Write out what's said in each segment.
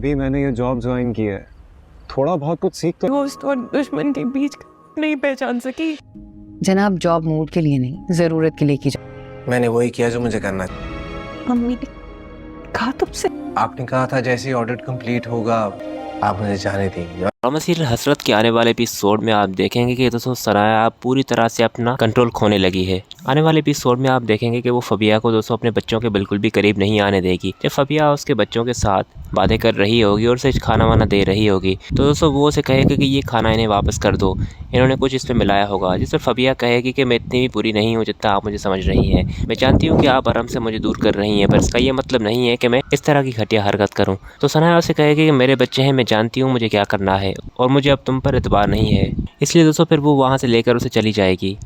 अभी मैंने ये जॉब ज्वाइन की है, थोड़ा बहुत कुछ सीख तो। दोस्त और दुश्मन के बीच नहीं पहचान सकी। जनाब, जॉब मूड के लिए नहीं, जरूरत के लिए की जाए। मैंने वही किया जो मुझे करना था। मम्मी ने कहा तुमसे, आपने कहा था जैसे ही ऑडिट कंप्लीट होगा आप मुझे जाने देंगे। ड्रामा सीरियल हसरत के आने वाले एपिसोड में आप देखेंगे कि दोस्तों सनाया आप पूरी तरह से अपना कंट्रोल खोने लगी है। आने वाले एपिसोड में आप देखेंगे कि वो फबिया को दोस्तों अपने बच्चों के बिल्कुल भी करीब नहीं आने देगी। जब फबिया उसके बच्चों के साथ बातें कर रही होगी और उसे खाना वाना दे रही होगी तो दोस्तों वो उसे कहेगी कि ये खाना इन्हें वापस कर दो, इन्होंने कुछ इसमें मिलाया होगा। जिस पर फबिया कहेगी कि मैं इतनी भी बुरी नहीं हूँ जितना आप मुझे समझ रही हैं। मैं जानती हूँ कि आप आराम से मुझे दूर कर रही हैं, पर इसका ये मतलब नहीं है कि मैं इस तरह की घटिया हरकत करूँ। तो सनाया उसे कहेगी कि मेरे बच्चे हैं, मैं जानती हूँ मुझे क्या करना है और मुझे अब तुम पर एतबार नहीं है। इसलिए दोस्तों फिर वो वहाँ से लेकर उसे चली जाएगी।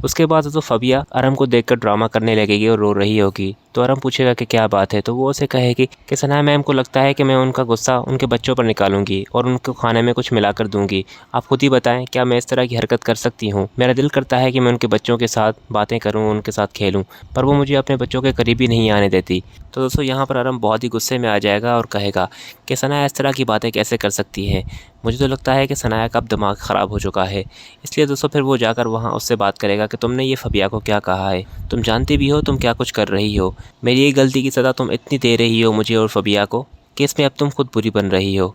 उसके बाद दोस्तों फबिया अरम को देखकर ड्रामा करने लगेगी और रो रही होगी। तो अरम पूछेगा कि क्या बात है, तो वो उसे कहेगी कि सनाया मैम को लगता है कि मैं उनका गुस्सा उनके बच्चों पर निकालूंगी और उनको खाने में कुछ मिलाकर दूंगी। आप खुद ही बताएं, क्या मैं इस तरह की हरकत कर सकती हूँ? मेरा दिल करता है कि मैं उनके बच्चों के साथ बातें करूँ, उनके साथ खेलूँ, पर वो मुझे अपने बच्चों के करीब ही नहीं आने देती। तो दोस्तों यहाँ पर अरम बहुत ही गुस्से में आ जाएगा और कहेगा कि सनाया इस तरह की बातें कैसे कर सकती है। मुझे तो लगता है कि सनाया का अब दिमाग ख़राब हो चुका है। इसलिए दोस्तों फिर वो जाकर वहाँ उससे बात करेगा कि तुमने ये फबिया को क्या कहा है, तुम जानती भी हो तुम क्या कुछ कर रही हो। मेरी ये गलती की सज़ा तुम इतनी दे रही हो मुझे और फबिया को कि इसमें अब तुम खुद बुरी बन रही हो।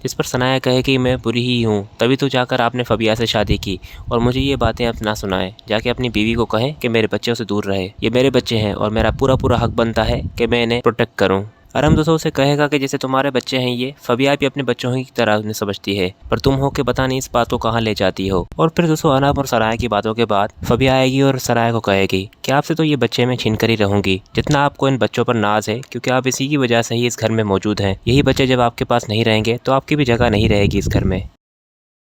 जिस पर सनाया कहे कि मैं बुरी ही हूँ, तभी तो जाकर आपने फबिया से शादी की और मुझे ये बातें अब ना सुनाएं। जाके अपनी बीवी को कहें कि मेरे बच्चों से दूर रहे, ये मेरे बच्चे हैं और मेरा पूरा हक बनता है कि मैं इन्हें प्रोटेक्ट करूँ। अरम दोस्तों से कहेगा कि जैसे तुम्हारे बच्चे हैं ये, फबिया भी अपने बच्चों की तरह उन्हें समझती है, पर तुम हो के पता नहीं इस बात को कहाँ ले जाती हो। और फिर दोस्तों अनब और सराय की बातों के बाद फबिया आएगी और सराय को कहेगी कि आपसे तो ये बच्चे मैं छीन कर ही रहूंगी, जितना आपको इन बच्चों पर नाज है, क्योंकि आप इसी की वजह से ही इस घर में मौजूद हैं। यही बच्चे जब आपके पास नहीं रहेंगे तो आपकी भी जगह नहीं रहेगी इस घर में।